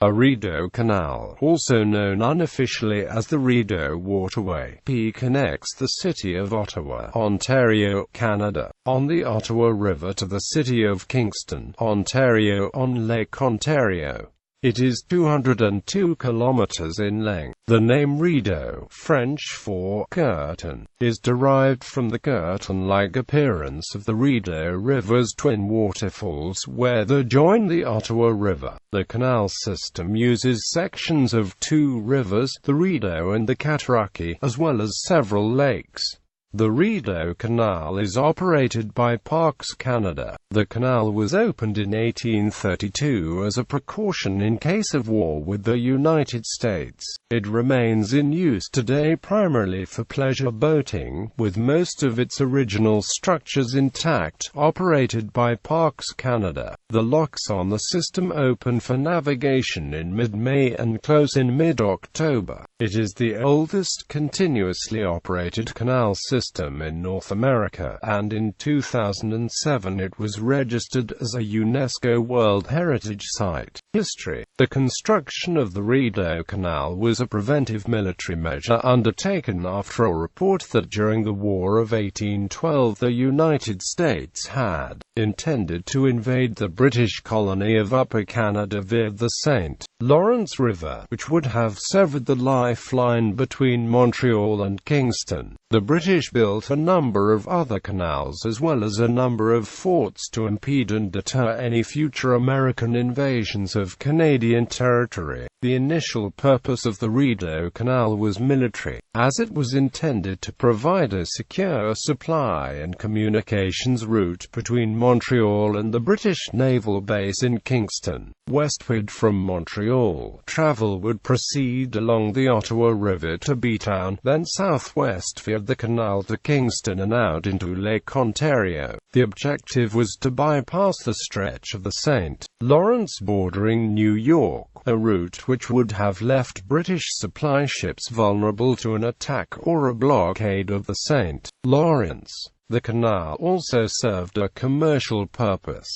A Rideau Canal, also known unofficially as the Rideau Waterway, connects the city of Ottawa, Ontario, Canada, on the Ottawa River to the city of Kingston, Ontario on Lake Ontario. It is 202 kilometres in length. The name Rideau, French for curtain, is derived from the curtain-like appearance of the Rideau River's twin waterfalls where they join the Ottawa River. The canal system uses sections of two rivers, the Rideau and the Cataraqui, as well as several lakes. The Rideau Canal is operated by Parks Canada. The canal was opened in 1832 as a precaution in case of war with the United States. It remains in use today primarily for pleasure boating, with most of its original structures intact, operated by Parks Canada. The locks on the system open for navigation in mid-May and close in mid-October. It is the oldest continuously operated canal system in North America, and in 2007 it was registered as a UNESCO World Heritage Site. History. The construction of the Rideau Canal was a preventive military measure undertaken after a report that during the War of 1812 the United States had intended to invade the British colony of Upper Canada via the St. Lawrence River, which would have severed the lifeline between Montreal and Kingston. The British built a number of other canals as well as a number of forts to impede and deter any future American invasions of Canadian territory. The initial purpose of the Rideau Canal was military, as it was intended to provide a secure supply and communications route between Montreal and the British naval base in Kingston. Westward from Montreal, travel would proceed along the Ottawa River to B-Town, then southwest via the canal to Kingston and out into Lake Ontario. The objective was to bypass the stretch of the St. Lawrence bordering New York, a route which would have left British supply ships vulnerable to an attack or a blockade of the St. Lawrence. The canal also served a commercial purpose.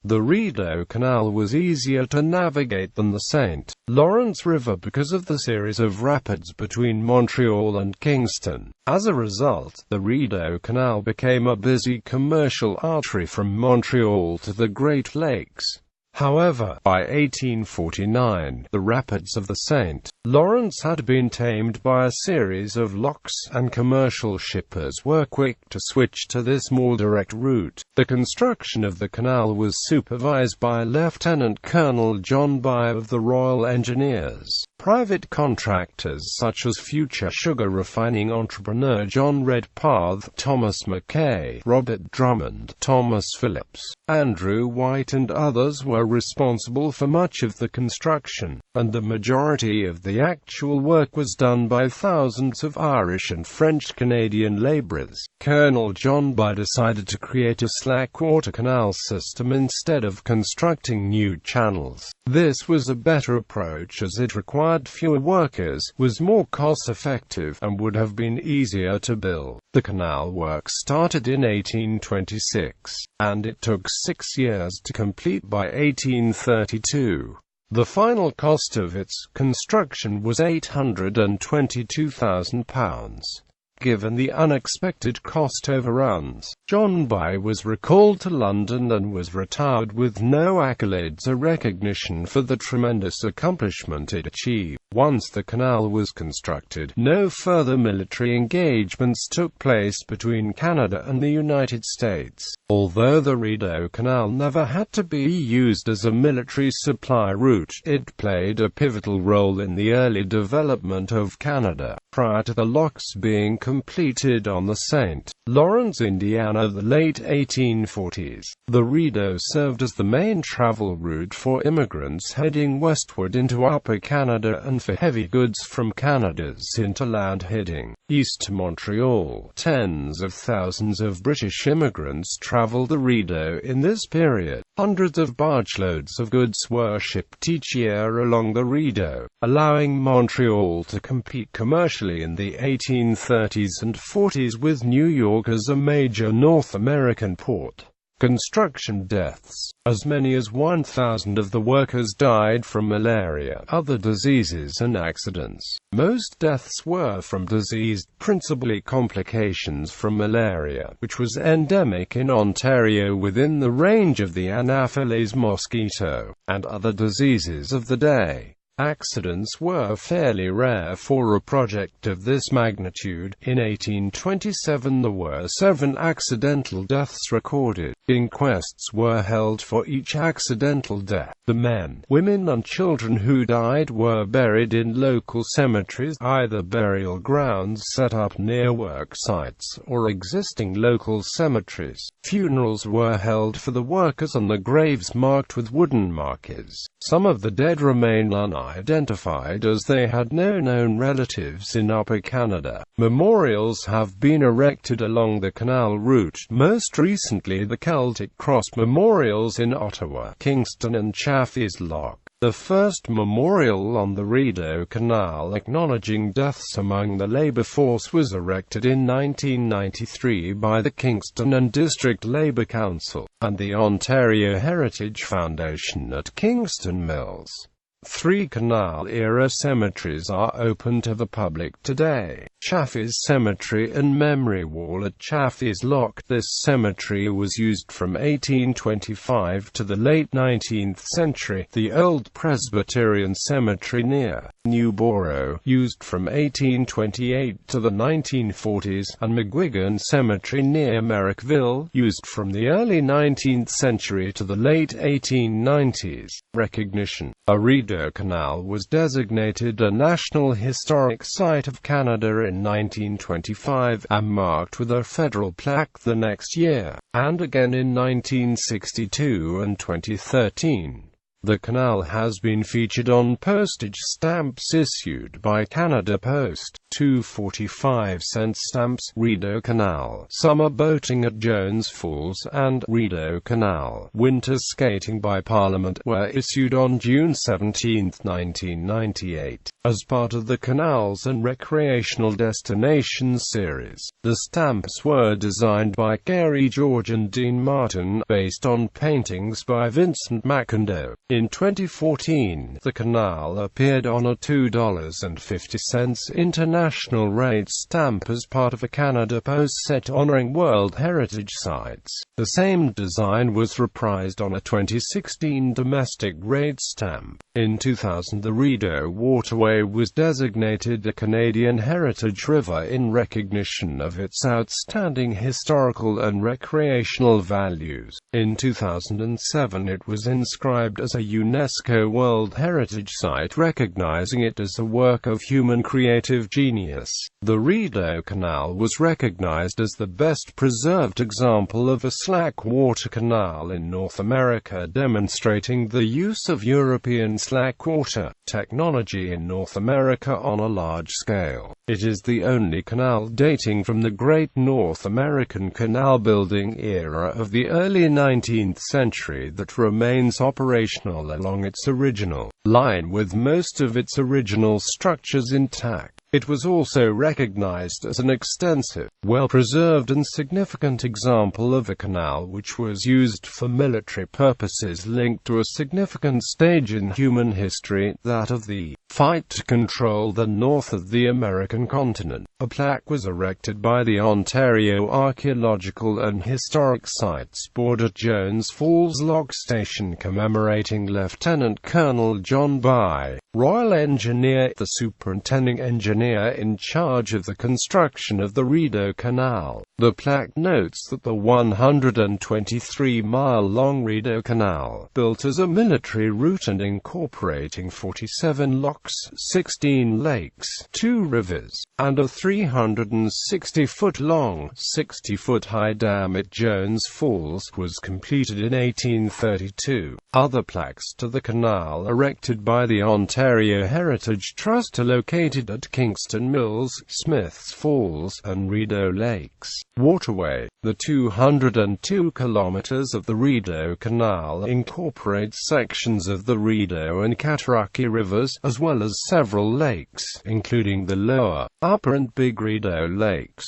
The Rideau Canal was easier to navigate than the St. Lawrence River because of the series of rapids between Montreal and Kingston. As a result, the Rideau Canal became a busy commercial artery from Montreal to the Great Lakes. However, by 1849, the rapids of the St. Lawrence had been tamed by a series of locks, and commercial shippers were quick to switch to this more direct route. The construction of the canal was supervised by Lieutenant Colonel John By of the Royal Engineers. Private contractors such as future sugar refining entrepreneur John Redpath, Thomas Mackay, Robert Drummond, Thomas Phillips, Andrew White and others were responsible for much of the construction, and the majority of the actual work was done by thousands of Irish and French Canadian labourers. Colonel John By decided to create a slackwater canal system instead of constructing new channels. This was a better approach as it required fewer workers, was more cost-effective, and would have been easier to build. The canal work started in 1826, and it took 6 years to complete by 1832. The final cost of its construction was £822,000. Given the unexpected cost overruns, John By was recalled to London and was retired with no accolades or recognition for the tremendous accomplishment it achieved. Once the canal was constructed, no further military engagements took place between Canada and the United States. Although the Rideau Canal never had to be used as a military supply route, it played a pivotal role in the early development of Canada. Prior to the locks being completed on the St. Lawrence, Indiana, the late 1840s, the Rideau served as the main travel route for immigrants heading westward into Upper Canada and for heavy goods from Canada's hinterland heading east to Montreal. Tens of thousands of British immigrants traveled the Rideau in this period. Hundreds of bargeloads of goods were shipped each year along the Rideau, allowing Montreal to compete commercially in the 1830s and 40s with New York as a major North American port. Construction deaths. As many as 1,000 of the workers died from malaria, other diseases and accidents. Most deaths were from disease, principally complications from malaria, which was endemic in Ontario within the range of the Anopheles mosquito, and other diseases of the day. Accidents were fairly rare for a project of this magnitude. In 1827 there were 7 accidental deaths recorded. Inquests were held for each accidental death. The men, women and children who died were buried in local cemeteries, either burial grounds set up near work sites, or existing local cemeteries. Funerals were held for the workers on the graves marked with wooden markers. Some of the dead remain unidentified as they had no known relatives in Upper Canada. Memorials have been erected along the canal route, most recently the Celtic Cross Memorials in Ottawa, Kingston and Chaffee's Lock. The first memorial on the Rideau Canal acknowledging deaths among the labour force was erected in 1993 by the Kingston and District Labour Council, and the Ontario Heritage Foundation at Kingston Mills. 3 canal-era cemeteries are open to the public today. Chaffee's Cemetery and Memory Wall at Chaffee's Lock. This cemetery was used from 1825 to the late 19th century. The Old Presbyterian Cemetery near Newborough, used from 1828 to the 1940s, and McGuigan Cemetery near Merrickville, used from the early 19th century to the late 1890s. Recognition. A Rideau Canal was designated a National Historic Site of Canada in 1925, and marked with a federal plaque the next year, and again in 1962 and 2013. The canal has been featured on postage stamps issued by Canada Post. 2 45-cent stamps, Rideau Canal, Summer Boating at Jones Falls, and Rideau Canal, Winter Skating by Parliament, were issued on June 17, 1998, as part of the Canals and Recreational Destinations series. The stamps were designed by Gary George and Dean Martin, based on paintings by Vincent Macondo. In 2014, the canal appeared on a $2.50 international rate stamp as part of a Canada Post set honoring World Heritage Sites. The same design was reprised on a 2016 domestic rate stamp. In 2000, the Rideau Waterway was designated a Canadian Heritage River in recognition of its outstanding historical and recreational values. In 2007, it was inscribed as a UNESCO World Heritage Site, recognizing it as a work of human creative genius. The Rideau Canal was recognized as the best preserved example of a slack water canal in North America, demonstrating the use of European slack water technology in North America on a large scale. It is the only canal dating from the Great North American Canal building era of the early 19th century that remains operational along its original line, with most of its original structures intact. It was also recognized as an extensive, well-preserved and significant example of a canal which was used for military purposes, linked to a significant stage in human history, that of the fight to control the north of the American continent. A plaque was erected by the Ontario Archaeological and Historic Sites Board at Jones Falls Lock Station commemorating Lieutenant Colonel John By, Royal Engineer, the superintending engineer in charge of the construction of the Rideau Canal. The plaque notes that the 123-mile-long Rideau Canal, built as a military route and incorporating 47 locks, 16 lakes, 2 rivers, and a 360-foot-long, 60-foot-high dam at Jones Falls, was completed in 1832. Other plaques to the canal erected by the Ontario Heritage Trust are located at Kingston Mills, Smiths Falls, and Rideau Lakes. Waterway. The 202 kilometres of the Rideau Canal incorporates sections of the Rideau and Cataraqui rivers, as well as several lakes, including the Lower, Upper and Big Rideau Lakes.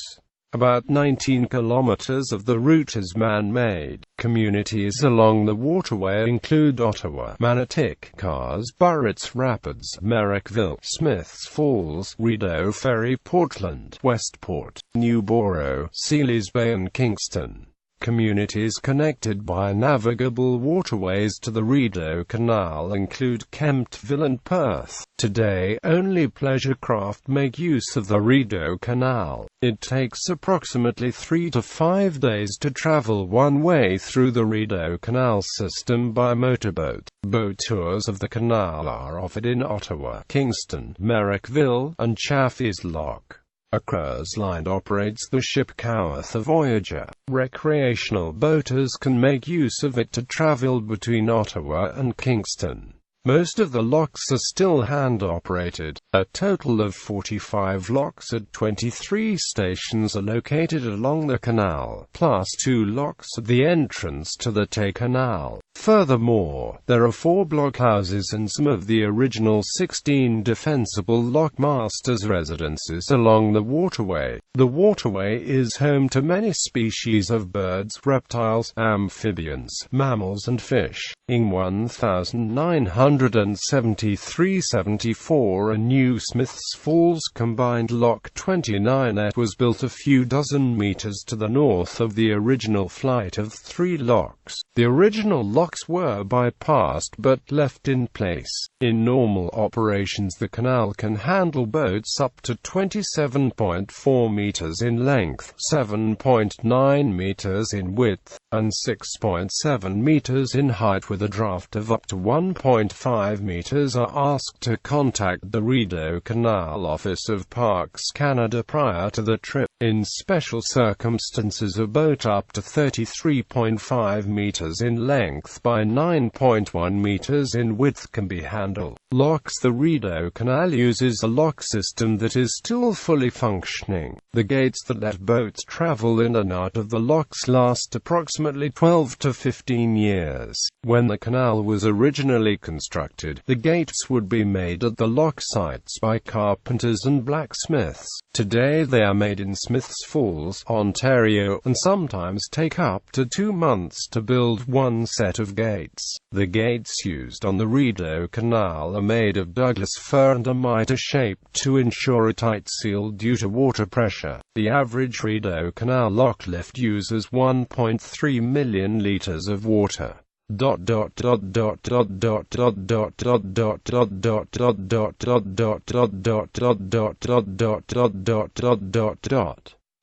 About 19 kilometres of the route is man-made. Communities along the waterway include Ottawa, Manotick, Cars, Burritts Rapids, Merrickville, Smiths Falls, Rideau Ferry, Portland, Westport, Newborough, Sealy's Bay and Kingston. Communities connected by navigable waterways to the Rideau Canal include Kemptville and Perth. Today, only pleasure craft make use of the Rideau Canal. It takes approximately 3 to 5 days to travel one way through the Rideau Canal system by motorboat. Boat tours of the canal are offered in Ottawa, Kingston, Merrickville, and Chaffee's Lock. A cruise line operates the ship Cowarth Voyager. Recreational boaters can make use of it to travel between Ottawa and Kingston. Most of the locks are still hand-operated. A total of 45 locks at 23 stations are located along the canal, plus 2 locks at the entrance to the Tay Canal. Furthermore, there are 4 blockhouses and some of the original 16 defensible lockmasters' residences along the waterway. The waterway is home to many species of birds, reptiles, amphibians, mammals and fish. In 1973-74 a new Smiths Falls combined lock 29-et was built a few dozen meters to the north of the original flight of 3 locks. The original locks were bypassed but left in place. In normal operations the canal can handle boats up to 27.4 meters in length, 7.9 meters in width, and 6.7 meters in height with a draft of up to 1.5 meters. Are asked to contact the Rideau Canal Office of Parks Canada prior to the trip. In special circumstances a boat up to 33.5 meters in length by 9.1 meters in width can be handled. Locks. The Rideau Canal uses a lock system that is still fully functioning. The gates that let boats travel in and out of the locks last approximately 12 to 15 years. When the canal was originally constructed, the gates would be made at the lock sites by carpenters and blacksmiths. Today they are made in Smiths Falls, Ontario, and sometimes take up to 2 months to build one set of gates. The gates used on the Rideau Canal are made of Douglas fir and are mitre-shaped to ensure a tight seal due to water pressure. The average Rideau Canal lock lift uses 1.3 million litres of water.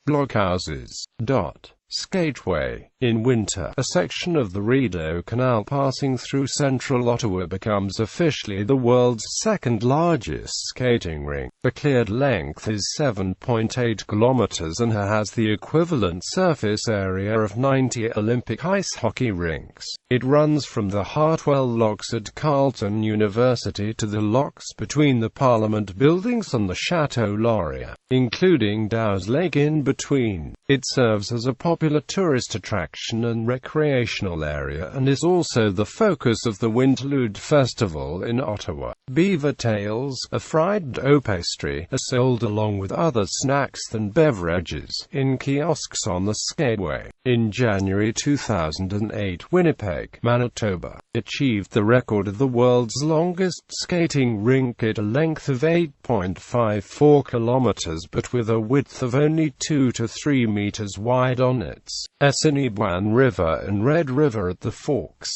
Blockhouses. Skateway. In winter, a section of the Rideau Canal passing through central Ottawa becomes officially the world's second largest skating rink. The cleared length is 7.8 kilometers and has the equivalent surface area of 90 Olympic ice hockey rinks. It runs from the Hartwell Locks at Carleton University to the locks between the Parliament buildings and the Chateau Laurier, including Dow's Lake in between. It serves as a popular tourist attraction and recreational area and is also the focus of the Winterlude Festival in Ottawa. Beaver tails, a fried dough pastry, are sold along with other snacks and beverages in kiosks on the skateway. In January 2008, Winnipeg, Manitoba, achieved the record of the world's longest skating rink at a length of 8.54 kilometers but with a width of only 2 to 3 meters wide on its Assiniboine River and Red River at the Forks.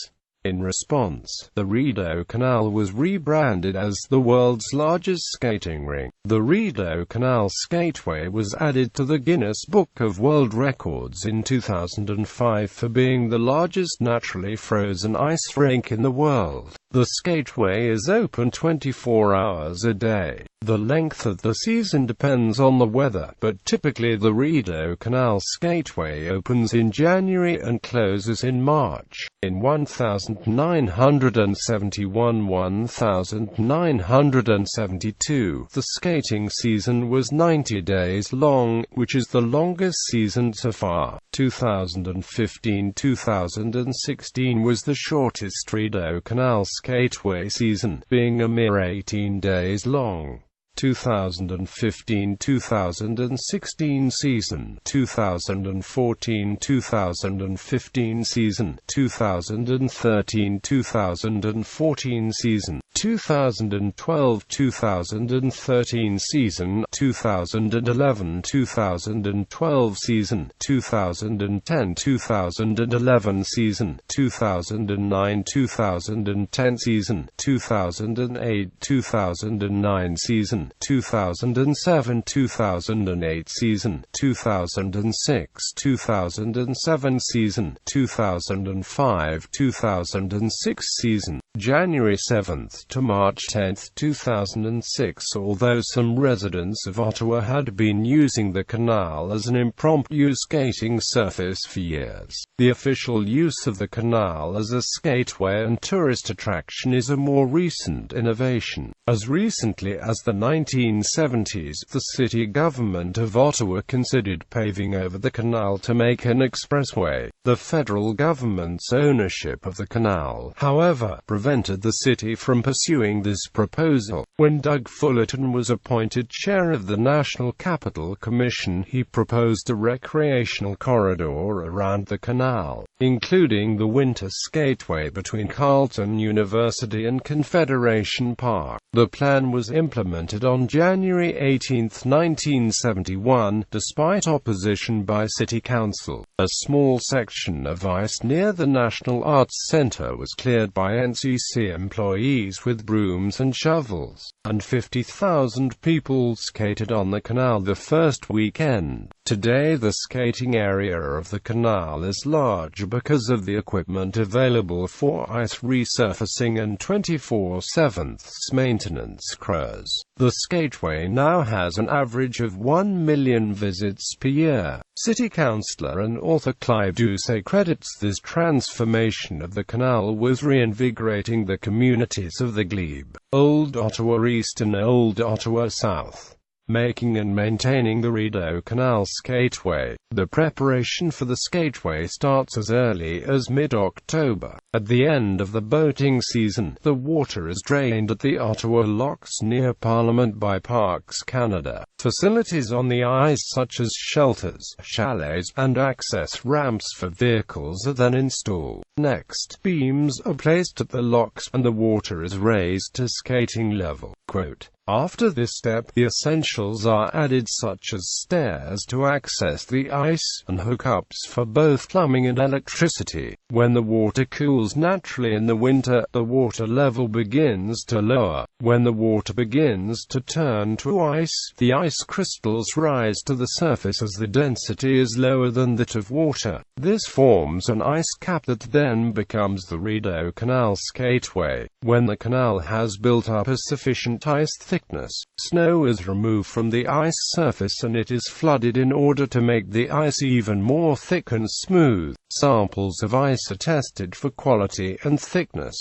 In response, the Rideau Canal was rebranded as the world's largest skating rink. The Rideau Canal Skateway was added to the Guinness Book of World Records in 2005 for being the largest naturally frozen ice rink in the world. The skateway is open 24 hours a day. The length of the season depends on the weather, but typically the Rideau Canal Skateway opens in January and closes in March. In 1971-1972, the skating season was 90 days long, which is the longest season so far. 2015-2016 was the shortest Rideau Canal Skateway season, being a mere 18 days long. 2015-2016 season, 2014-2015 season, 2013-2014 season, 2012-2013 season, 2011-2012 season, 2010-2011 season, 2009-2010 season, 2008-2009 season, 2007-2008 season, 2006-2007 season, 2005-2006 season, January 7th to March 10th, 2006. Although some residents of Ottawa had been using the canal as an impromptu skating surface for years, the official use of the canal as a skateway and tourist attraction is a more recent innovation. As recently as the 1970s, the city government of Ottawa considered paving over the canal to make an expressway. The federal government's ownership of the canal, however, prevented the city from pursuing this proposal. When Doug Fullerton was appointed chair of the National Capital Commission, he proposed a recreational corridor around the canal, including the winter skateway between Carleton University and Confederation Park. The plan was implemented on January 18, 1971, despite opposition by City Council. A small section of ice near the National Arts Centre was cleared by NCC employees with brooms and shovels, and 50,000 people skated on the canal the first weekend. Today the skating area of the canal is larger because of the equipment available for ice resurfacing and 24/7 maintenance crews. The skateway now has an average of 1 million visits per year. City councillor and author Clive Doucet credits this transformation of the canal with reinvigorating the communities of the Glebe, Old Ottawa East and Old Ottawa South, making and maintaining the Rideau Canal Skateway. The preparation for the skateway starts as early as mid-October. At the end of the boating season, the water is drained at the Ottawa Locks near Parliament by Parks Canada. Facilities on the ice such as shelters, chalets, and access ramps for vehicles are then installed. Next, beams are placed at the locks, and the water is raised to skating level. Quote, "After this step, the essentials are added such as stairs to access the ice, and hookups for both plumbing and electricity. When the water cools naturally in the winter, the water level begins to lower. When the water begins to turn to ice, the ice crystals rise to the surface as the density is lower than that of water. This forms an ice cap that then becomes the Rideau Canal Skateway. When the canal has built up a sufficient ice thickness, snow is removed from the ice surface and it is flooded in order to make the ice even more thick and smooth. Samples of ice are tested for quality and thickness.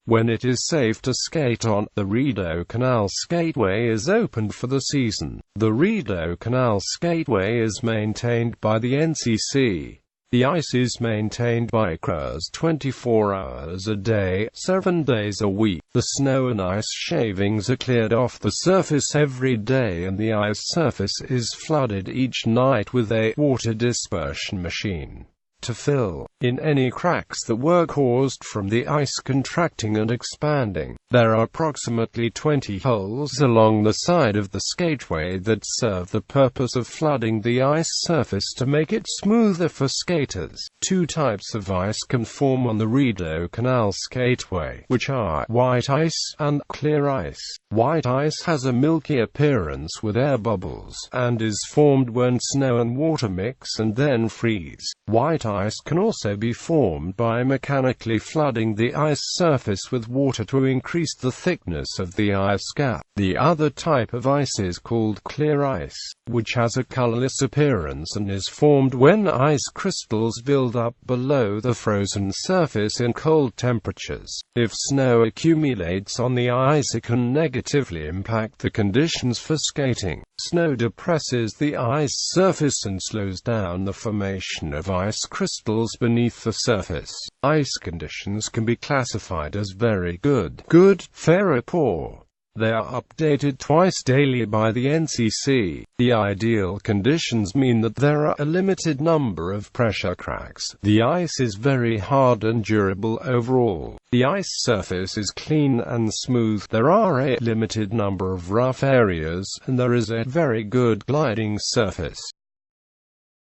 When it is safe to skate on, the Rideau Canal Skateway is opened for the season. The Rideau Canal Skateway is maintained by the NCC. The ice is maintained by crews 24 hours a day, 7 days a week. The snow and ice shavings are cleared off the surface every day, and the ice surface is flooded each night with a water dispersion machine to fill in any cracks that were caused from the ice contracting and expanding. There are approximately 20 holes along the side of the skateway that serve the purpose of flooding the ice surface to make it smoother for skaters. Two types of ice can form on the Rideau Canal Skateway, which are white ice and clear ice. White ice has a milky appearance with air bubbles, and is formed when snow and water mix and then freeze. White ice can also be formed by mechanically flooding the ice surface with water to increase the thickness of the ice cap. The other type of ice is called clear ice, which has a colorless appearance and is formed when ice crystals build up below the frozen surface in cold temperatures. If snow accumulates on the ice, it can negatively impact the conditions for skating. Snow depresses the ice surface and slows down the formation of ice crystals beneath the surface. Ice conditions can be classified as very good, fair or poor. They are updated twice daily by the NCC. The ideal conditions mean that there are a limited number of pressure cracks. The ice is very hard and durable overall. The ice surface is clean and smooth. There are a limited number of rough areas, and there is a very good gliding surface.